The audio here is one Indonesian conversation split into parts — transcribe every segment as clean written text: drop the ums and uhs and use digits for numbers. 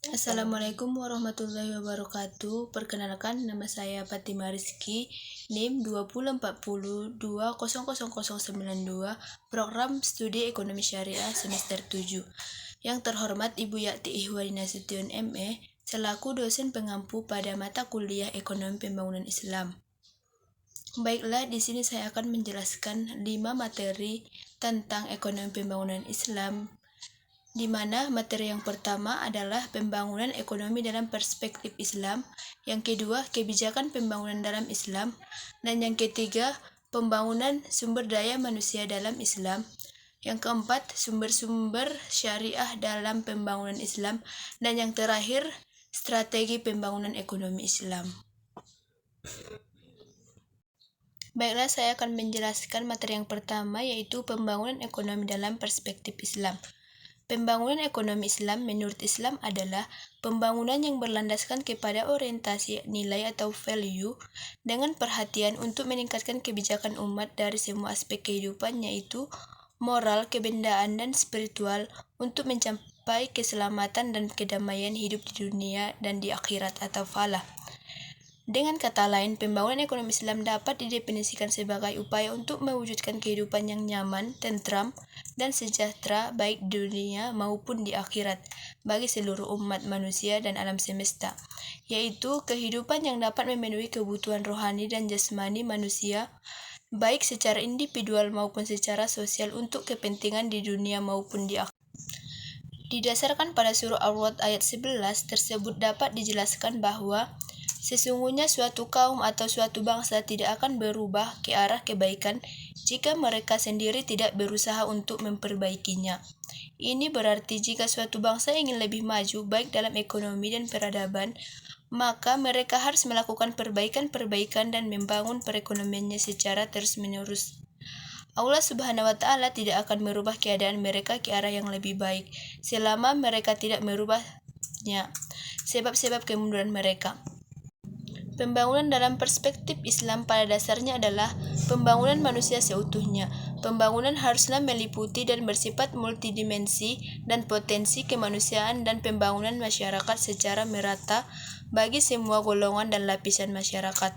Assalamualaikum warahmatullahi wabarakatuh. Perkenalkan, nama saya Fatima Rizky, NIM 2040200092, Program Studi Ekonomi Syariah semester 7. Yang terhormat Ibu Yakti Ihwani Nasution ME, selaku dosen pengampu pada mata kuliah Ekonomi Pembangunan Islam. Baiklah, di sini saya akan menjelaskan 5 materi tentang ekonomi pembangunan Islam, di mana materi yang pertama adalah pembangunan ekonomi dalam perspektif Islam, yang kedua kebijakan pembangunan dalam Islam, dan yang ketiga pembangunan sumber daya manusia dalam Islam, yang keempat sumber-sumber syariah dalam pembangunan Islam, dan yang terakhir strategi pembangunan ekonomi Islam. Baiklah, saya akan menjelaskan materi yang pertama, yaitu pembangunan ekonomi dalam perspektif Islam. Pembangunan ekonomi Islam menurut Islam adalah pembangunan yang berlandaskan kepada orientasi nilai atau value dengan perhatian untuk meningkatkan kebijakan umat dari semua aspek kehidupan, yaitu moral, kebendaan, dan spiritual untuk mencapai keselamatan dan kedamaian hidup di dunia dan di akhirat atau falah. Dengan kata lain, pembangunan ekonomi Islam dapat didefinisikan sebagai upaya untuk mewujudkan kehidupan yang nyaman, tentram, dan sejahtera baik di dunia maupun di akhirat bagi seluruh umat manusia dan alam semesta, yaitu kehidupan yang dapat memenuhi kebutuhan rohani dan jasmani manusia baik secara individual maupun secara sosial untuk kepentingan di dunia maupun di akhirat. Didasarkan pada surah Ar-Ra'd ayat 11 tersebut dapat dijelaskan bahwa sesungguhnya suatu kaum atau suatu bangsa tidak akan berubah ke arah kebaikan jika mereka sendiri tidak berusaha untuk memperbaikinya. Ini berarti jika suatu bangsa ingin lebih maju baik dalam ekonomi dan peradaban, maka mereka harus melakukan perbaikan-perbaikan dan membangun perekonomiannya secara terus-menerus. Allah Subhanahu wa Ta'ala tidak akan merubah keadaan mereka ke arah yang lebih baik selama mereka tidak merubahnya sebab-sebab kemunduran mereka. Pembangunan dalam perspektif Islam pada dasarnya adalah pembangunan manusia seutuhnya. Pembangunan haruslah meliputi dan bersifat multidimensi dan potensi kemanusiaan dan pembangunan masyarakat secara merata bagi semua golongan dan lapisan masyarakat.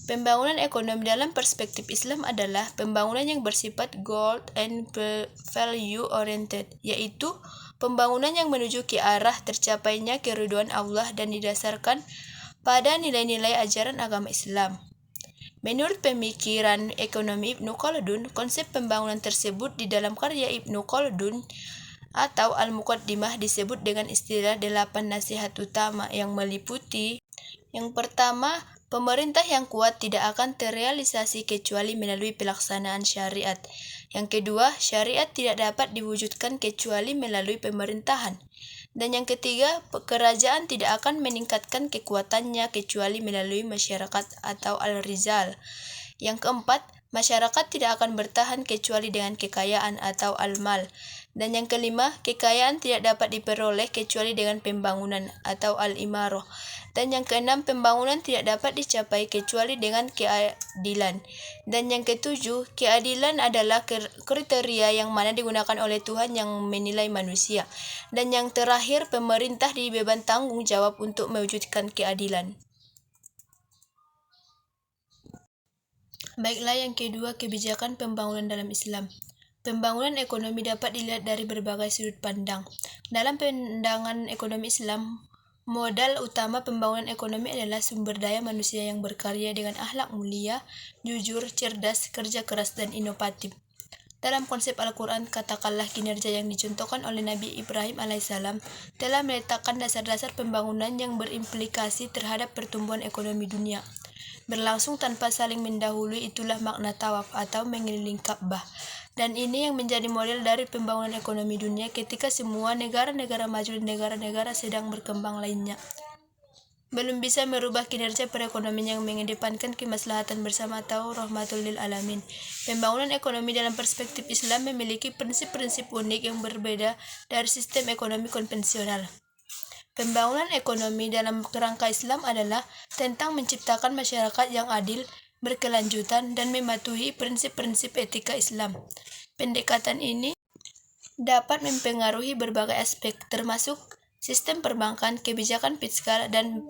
Pembangunan ekonomi dalam perspektif Islam adalah pembangunan yang bersifat goal and value oriented, yaitu pembangunan yang menuju ke arah tercapainya keridhaan Allah dan didasarkan pada nilai-nilai ajaran agama Islam. Menurut pemikiran ekonomi Ibnu Khaldun, konsep pembangunan tersebut di dalam karya Ibnu Khaldun atau Al-Muqaddimah disebut dengan istilah 8 nasihat utama yang meliputi: yang pertama, pemerintah yang kuat tidak akan terrealisasi kecuali melalui pelaksanaan syariat. Yang kedua, syariat tidak dapat diwujudkan kecuali melalui pemerintahan. Dan yang ketiga, kerajaan tidak akan meningkatkan kekuatannya kecuali melalui masyarakat atau al-rizal. Yang keempat, masyarakat tidak akan bertahan kecuali dengan kekayaan atau al-mal. Dan yang kelima, kekayaan tidak dapat diperoleh kecuali dengan pembangunan atau al-imarah. Dan yang keenam, pembangunan tidak dapat dicapai kecuali dengan keadilan. Dan yang ketujuh, keadilan adalah kriteria yang mana digunakan oleh Tuhan yang menilai manusia. Dan yang terakhir, pemerintah dibeban tanggung jawab untuk mewujudkan keadilan. Baiklah, yang kedua, kebijakan pembangunan dalam Islam. Pembangunan ekonomi dapat dilihat dari berbagai sudut pandang. Dalam pandangan ekonomi Islam, modal utama pembangunan ekonomi adalah sumber daya manusia yang berkarya dengan akhlak mulia, jujur, cerdas, kerja keras, dan inovatif. Dalam konsep Al-Quran, katakanlah kinerja yang dicontohkan oleh Nabi Ibrahim alaihissalam telah meletakkan dasar-dasar pembangunan yang berimplikasi terhadap pertumbuhan ekonomi dunia. Berlangsung tanpa saling mendahului, itulah makna tawaf atau mengelilingi Ka'bah. Dan ini yang menjadi model dari pembangunan ekonomi dunia ketika semua negara-negara maju dan negara-negara sedang berkembang lainnya belum bisa merubah kinerja perekonomian yang mengedepankan kemaslahatan bersama atau rahmatul lil alamin. Pembangunan ekonomi dalam perspektif Islam memiliki prinsip-prinsip unik yang berbeda dari sistem ekonomi konvensional. Pembangunan ekonomi dalam kerangka Islam adalah tentang menciptakan masyarakat yang adil, berkelanjutan, dan mematuhi prinsip-prinsip etika Islam. Pendekatan ini dapat mempengaruhi berbagai aspek, termasuk sistem perbankan, kebijakan fiskal, dan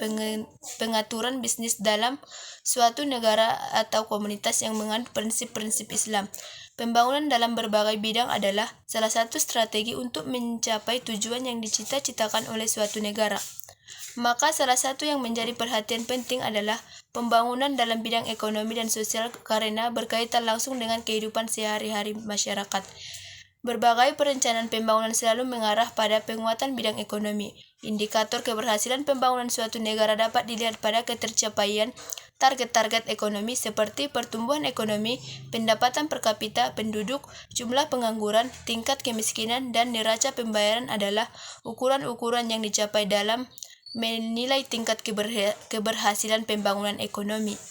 pengaturan bisnis dalam suatu negara atau komunitas yang menganut prinsip-prinsip Islam. Pembangunan dalam berbagai bidang adalah salah satu strategi untuk mencapai tujuan yang dicita-citakan oleh suatu negara. Maka salah satu yang menjadi perhatian penting adalah pembangunan dalam bidang ekonomi dan sosial karena berkaitan langsung dengan kehidupan sehari-hari masyarakat. Berbagai perencanaan pembangunan selalu mengarah pada penguatan bidang ekonomi. Indikator keberhasilan pembangunan suatu negara dapat dilihat pada ketercapaian target-target ekonomi seperti pertumbuhan ekonomi, pendapatan per kapita penduduk, jumlah pengangguran, tingkat kemiskinan, dan neraca pembayaran adalah ukuran-ukuran yang dicapai dalam menilai tingkat keberhasilan pembangunan ekonomi.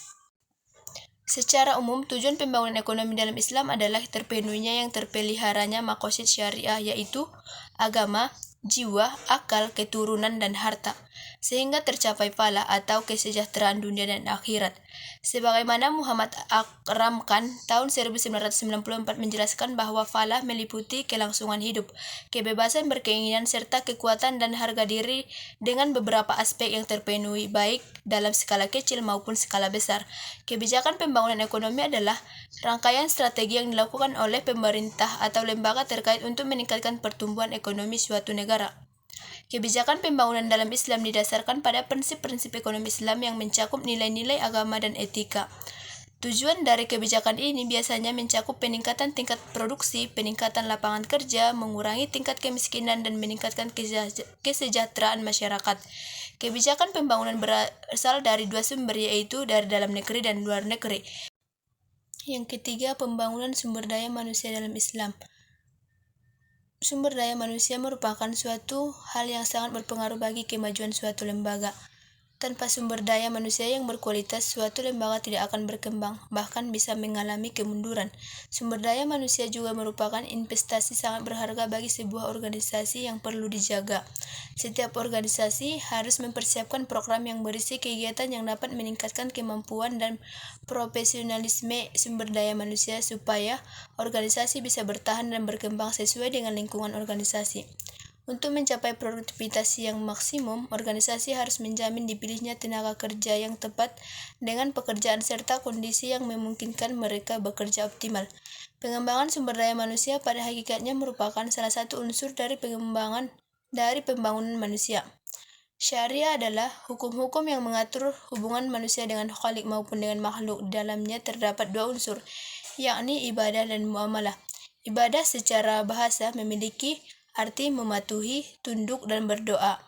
Secara umum, tujuan pembangunan ekonomi dalam Islam adalah terpenuhinya yang terpeliharanya maqasid syariah, yaitu agama, jiwa, akal, keturunan, dan harta, sehingga tercapai falah atau kesejahteraan dunia dan akhirat. Sebagaimana Muhammad Akram Khan tahun 1994 menjelaskan bahwa falah meliputi kelangsungan hidup, kebebasan berkeinginan, serta kekuatan dan harga diri dengan beberapa aspek yang terpenuhi baik dalam skala kecil maupun skala besar. Kebijakan pembangunan ekonomi adalah rangkaian strategi yang dilakukan oleh pemerintah atau lembaga terkait untuk meningkatkan pertumbuhan ekonomi suatu negara. Kebijakan pembangunan dalam Islam didasarkan pada prinsip-prinsip ekonomi Islam yang mencakup nilai-nilai agama dan etika. Tujuan dari kebijakan ini biasanya mencakup peningkatan tingkat produksi, peningkatan lapangan kerja, mengurangi tingkat kemiskinan, dan meningkatkan kesejahteraan masyarakat. Kebijakan pembangunan berasal dari dua sumber, yaitu dari dalam negeri dan luar negeri. Yang ketiga, pembangunan sumber daya manusia dalam Islam. Sumber daya manusia merupakan suatu hal yang sangat berpengaruh bagi kemajuan suatu lembaga. Tanpa sumber daya manusia yang berkualitas, suatu lembaga tidak akan berkembang, bahkan bisa mengalami kemunduran. Sumber daya manusia juga merupakan investasi sangat berharga bagi sebuah organisasi yang perlu dijaga. Setiap organisasi harus mempersiapkan program yang berisi kegiatan yang dapat meningkatkan kemampuan dan profesionalisme sumber daya manusia supaya organisasi bisa bertahan dan berkembang sesuai dengan lingkungan organisasi. Untuk mencapai produktivitas yang maksimum, organisasi harus menjamin dipilihnya tenaga kerja yang tepat dengan pekerjaan serta kondisi yang memungkinkan mereka bekerja optimal. Pengembangan sumber daya manusia pada hakikatnya merupakan salah satu unsur dari pembangunan manusia. Syariah adalah hukum-hukum yang mengatur hubungan manusia dengan Khalik maupun dengan makhluk. Di dalamnya terdapat dua unsur, yakni ibadah dan muamalah. Ibadah secara bahasa memiliki arti mematuhi, tunduk, dan berdoa.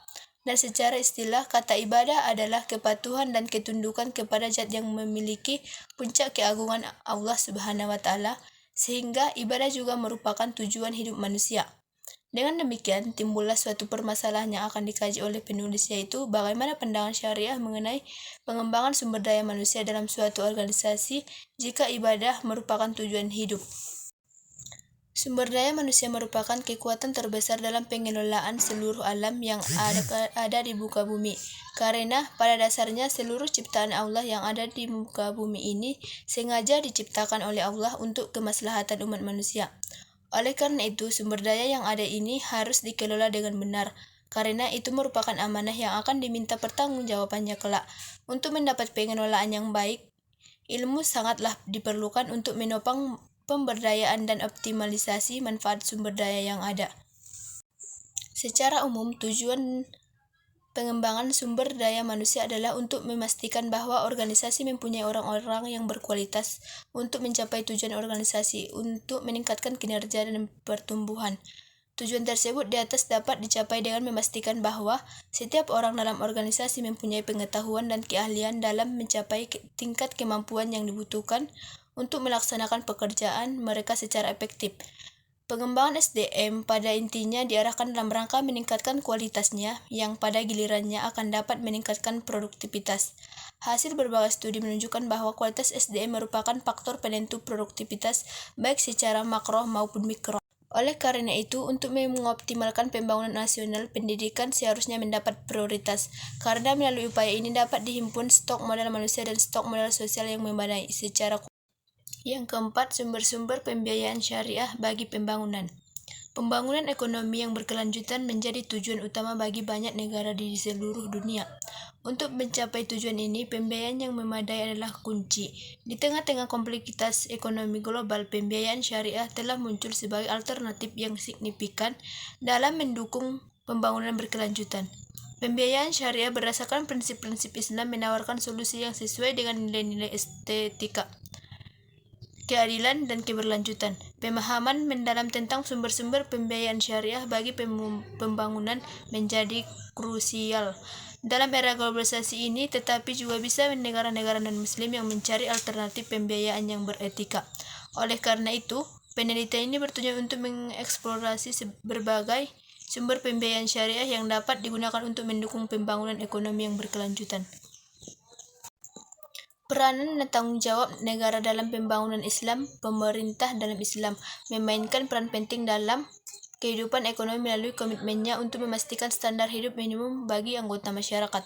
Dan secara istilah, kata ibadah adalah kepatuhan dan ketundukan kepada zat yang memiliki puncak keagungan Allah Subhanahu wa Ta'ala, sehingga ibadah juga merupakan tujuan hidup manusia. Dengan demikian, timbullah suatu permasalahan yang akan dikaji oleh penulis, yaitu bagaimana pandangan syariah mengenai pengembangan sumber daya manusia dalam suatu organisasi jika ibadah merupakan tujuan hidup. Sumber daya manusia merupakan kekuatan terbesar dalam pengelolaan seluruh alam yang ada di muka bumi. Karena pada dasarnya seluruh ciptaan Allah yang ada di muka bumi ini sengaja diciptakan oleh Allah untuk kemaslahatan umat manusia. Oleh karena itu, sumber daya yang ada ini harus dikelola dengan benar, karena itu merupakan amanah yang akan diminta pertanggungjawabannya kelak. Untuk mendapat pengelolaan yang baik, ilmu sangatlah diperlukan untuk menopang pemberdayaan dan optimalisasi manfaat sumber daya yang ada. Secara umum, tujuan pengembangan sumber daya manusia adalah untuk memastikan bahwa organisasi mempunyai orang-orang yang berkualitas untuk mencapai tujuan organisasi, untuk meningkatkan kinerja dan pertumbuhan. Tujuan tersebut di atas dapat dicapai dengan memastikan bahwa setiap orang dalam organisasi mempunyai pengetahuan dan keahlian dalam mencapai tingkat kemampuan yang dibutuhkan untuk melaksanakan pekerjaan mereka secara efektif. Pengembangan SDM pada intinya diarahkan dalam rangka meningkatkan kualitasnya, yang pada gilirannya akan dapat meningkatkan produktivitas. Hasil berbagai studi menunjukkan bahwa kualitas SDM merupakan faktor penentu produktivitas baik secara makro maupun mikro. Oleh karena itu, untuk mengoptimalkan pembangunan nasional, pendidikan seharusnya mendapat prioritas, karena melalui upaya ini dapat dihimpun stok modal manusia dan stok modal sosial yang memadai secara. Yang keempat, sumber-sumber pembiayaan syariah bagi pembangunan. Pembangunan ekonomi yang berkelanjutan menjadi tujuan utama bagi banyak negara di seluruh dunia. Untuk mencapai tujuan ini, pembiayaan yang memadai adalah kunci. Di tengah-tengah kompleksitas ekonomi global, pembiayaan syariah telah muncul sebagai alternatif yang signifikan dalam mendukung pembangunan berkelanjutan. Pembiayaan syariah berdasarkan prinsip-prinsip Islam menawarkan solusi yang sesuai dengan nilai-nilai estetika, keadilan, dan keberlanjutan. Pemahaman mendalam tentang sumber-sumber pembiayaan syariah bagi pembangunan menjadi krusial dalam era globalisasi ini, tetapi juga bisa negara-negara non-muslim yang mencari alternatif pembiayaan yang beretika. Oleh karena itu, penelitian ini bertujuan untuk mengeksplorasi berbagai sumber pembiayaan syariah yang dapat digunakan untuk mendukung pembangunan ekonomi yang berkelanjutan. Peranan dan tanggung jawab negara dalam pembangunan Islam. Pemerintah dalam Islam memainkan peran penting dalam kehidupan ekonomi melalui komitmennya untuk memastikan standar hidup minimum bagi anggota masyarakat.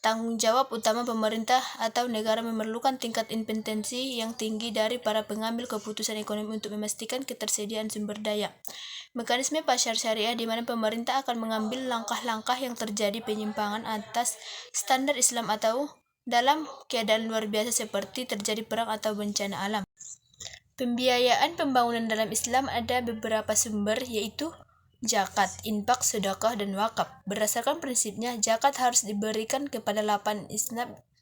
Tanggung jawab utama pemerintah atau negara memerlukan tingkat independensi yang tinggi dari para pengambil keputusan ekonomi untuk memastikan ketersediaan sumber daya. Mekanisme pasar syariah di mana pemerintah akan mengambil langkah-langkah yang terjadi penyimpangan atas standar Islam atau dalam keadaan luar biasa seperti terjadi perang atau bencana alam. Pembiayaan pembangunan dalam Islam ada beberapa sumber, yaitu zakat, infak, sedekah, dan wakaf. Berdasarkan prinsipnya, zakat harus diberikan kepada 8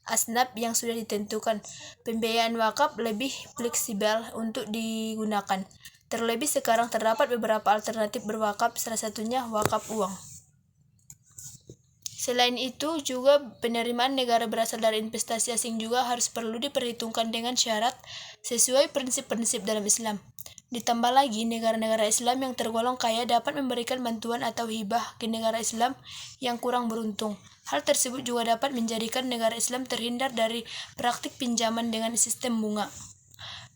asnaf yang sudah ditentukan. Pembiayaan wakaf lebih fleksibel untuk digunakan. Terlebih sekarang terdapat beberapa alternatif berwakaf, salah satunya wakaf uang. Selain itu, juga penerimaan negara berasal dari investasi asing juga harus perlu diperhitungkan dengan syarat sesuai prinsip-prinsip dalam Islam. Ditambah lagi, negara-negara Islam yang tergolong kaya dapat memberikan bantuan atau hibah ke negara Islam yang kurang beruntung. Hal tersebut juga dapat menjadikan negara Islam terhindar dari praktik pinjaman dengan sistem bunga.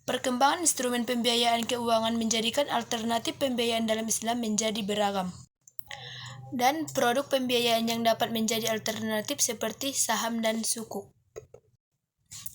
Perkembangan instrumen pembiayaan keuangan menjadikan alternatif pembiayaan dalam Islam menjadi beragam. Dan produk pembiayaan yang dapat menjadi alternatif seperti saham dan sukuk.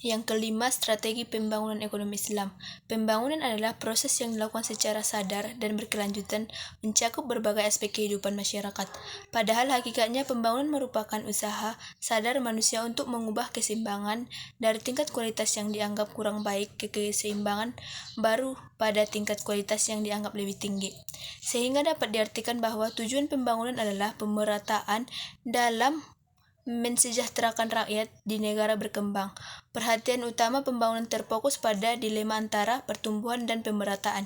Yang kelima, strategi pembangunan ekonomi Islam. Pembangunan adalah proses yang dilakukan secara sadar dan berkelanjutan mencakup berbagai aspek kehidupan masyarakat. Padahal hakikatnya pembangunan merupakan usaha sadar manusia untuk mengubah keseimbangan dari tingkat kualitas yang dianggap kurang baik ke keseimbangan baru pada tingkat kualitas yang dianggap lebih tinggi. Sehingga dapat diartikan bahwa tujuan pembangunan adalah pemerataan dalam mensejahterakan rakyat di negara berkembang. Perhatian utama pembangunan terfokus pada dilema antara pertumbuhan dan pemerataan,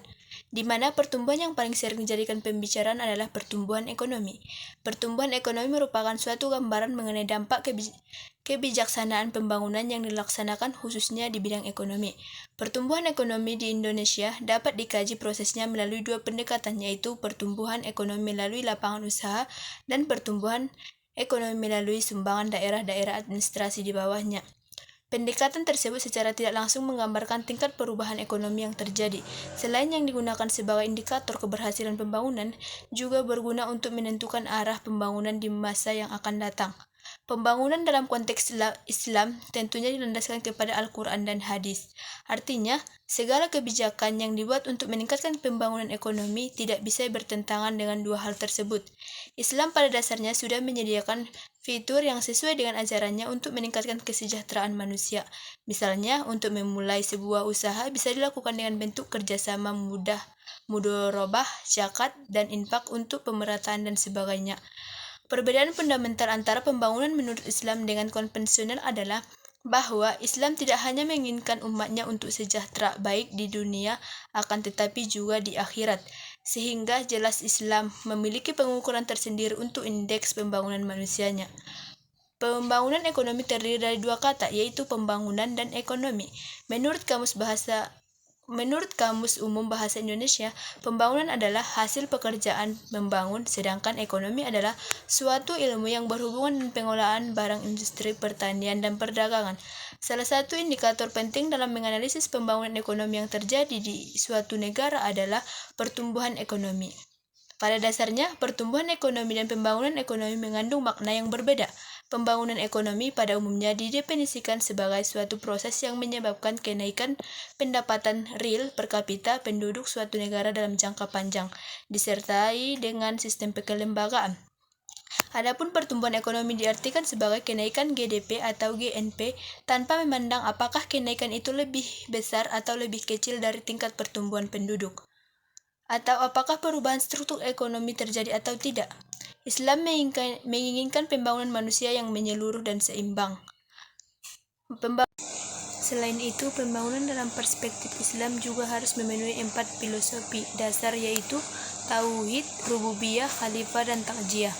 di mana pertumbuhan yang paling sering dijadikan pembicaraan adalah pertumbuhan ekonomi. Pertumbuhan ekonomi merupakan suatu gambaran mengenai dampak kebijaksanaan pembangunan yang dilaksanakan khususnya di bidang ekonomi. Pertumbuhan ekonomi di Indonesia dapat dikaji prosesnya melalui dua pendekatan, yaitu pertumbuhan ekonomi melalui lapangan usaha dan pertumbuhan ekonomi melalui sumbangan daerah-daerah administrasi di bawahnya. Pendekatan tersebut secara tidak langsung menggambarkan tingkat perubahan ekonomi yang terjadi. Selain yang digunakan sebagai indikator keberhasilan pembangunan, juga berguna untuk menentukan arah pembangunan di masa yang akan datang. Pembangunan dalam konteks Islam tentunya dilandaskan kepada Al-Quran dan hadis. Artinya, segala kebijakan yang dibuat untuk meningkatkan pembangunan ekonomi tidak bisa bertentangan dengan dua hal tersebut. Islam pada dasarnya sudah menyediakan fitur yang sesuai dengan ajarannya untuk meningkatkan kesejahteraan manusia. Misalnya, untuk memulai sebuah usaha bisa dilakukan dengan bentuk kerjasama mudorobah, zakat, dan infak untuk pemerataan dan sebagainya. Perbedaan fundamental antara pembangunan menurut Islam dengan konvensional adalah bahwa Islam tidak hanya menginginkan umatnya untuk sejahtera baik di dunia, akan tetapi juga di akhirat. Sehingga jelas Islam memiliki pengukuran tersendiri untuk indeks pembangunan manusianya. Pembangunan ekonomi terdiri dari dua kata, yaitu pembangunan dan ekonomi. Menurut Kamus Umum Bahasa Indonesia, pembangunan adalah hasil pekerjaan membangun, sedangkan ekonomi adalah suatu ilmu yang berhubungan dengan pengolahan barang industri, pertanian, dan perdagangan. Salah satu indikator penting dalam menganalisis pembangunan ekonomi yang terjadi di suatu negara adalah pertumbuhan ekonomi. Pada dasarnya, pertumbuhan ekonomi dan pembangunan ekonomi mengandung makna yang berbeda. Pembangunan ekonomi pada umumnya didefinisikan sebagai suatu proses yang menyebabkan kenaikan pendapatan real per kapita penduduk suatu negara dalam jangka panjang, disertai dengan sistem kelembagaan. Adapun pertumbuhan ekonomi diartikan sebagai kenaikan GDP atau GNP tanpa memandang apakah kenaikan itu lebih besar atau lebih kecil dari tingkat pertumbuhan penduduk, atau apakah perubahan struktur ekonomi terjadi atau tidak. Islam menginginkan pembangunan manusia yang menyeluruh dan seimbang. Selain itu, pembangunan dalam perspektif Islam juga harus memenuhi 4 filosofi dasar, yaitu tauhid, rububiyah, khalifah, dan takjiyah.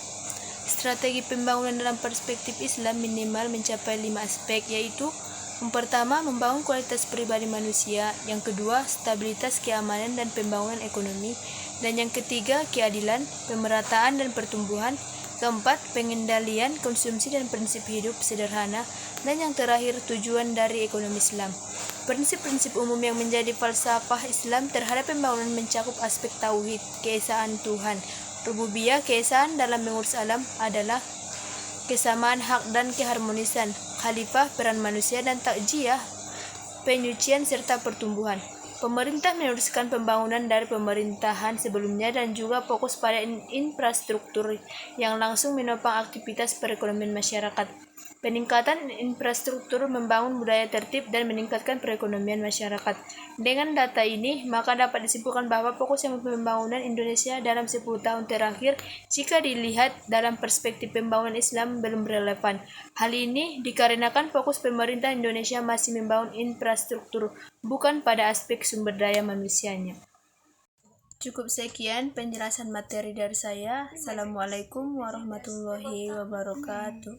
Strategi pembangunan dalam perspektif Islam minimal mencapai 5 aspek, yaitu yang pertama, membangun kualitas pribadi manusia, yang kedua, stabilitas keamanan dan pembangunan ekonomi, dan yang ketiga, keadilan, pemerataan dan pertumbuhan, keempat, pengendalian konsumsi dan prinsip hidup sederhana, dan yang terakhir, tujuan dari ekonomi Islam. Prinsip-prinsip umum yang menjadi falsafah Islam terhadap pembangunan mencakup aspek tauhid, keesaan Tuhan, rububiyah, keesaan dalam mengurus alam adalah kesamaan hak dan keharmonisan, khalifah, peran manusia, dan takjiyah, penyucian serta pertumbuhan. Pemerintah meneruskan pembangunan dari pemerintahan sebelumnya dan juga fokus pada infrastruktur yang langsung menopang aktivitas perekonomian masyarakat. Peningkatan infrastruktur membangun budaya tertib dan meningkatkan perekonomian masyarakat. Dengan data ini, maka dapat disimpulkan bahwa fokus yang pembangunan Indonesia dalam 10 tahun terakhir jika dilihat dalam perspektif pembangunan Islam belum relevan. Hal ini dikarenakan fokus pemerintah Indonesia masih membangun infrastruktur, bukan pada aspek sumber daya manusianya. Cukup sekian penjelasan materi dari saya. Assalamualaikum warahmatullahi wabarakatuh.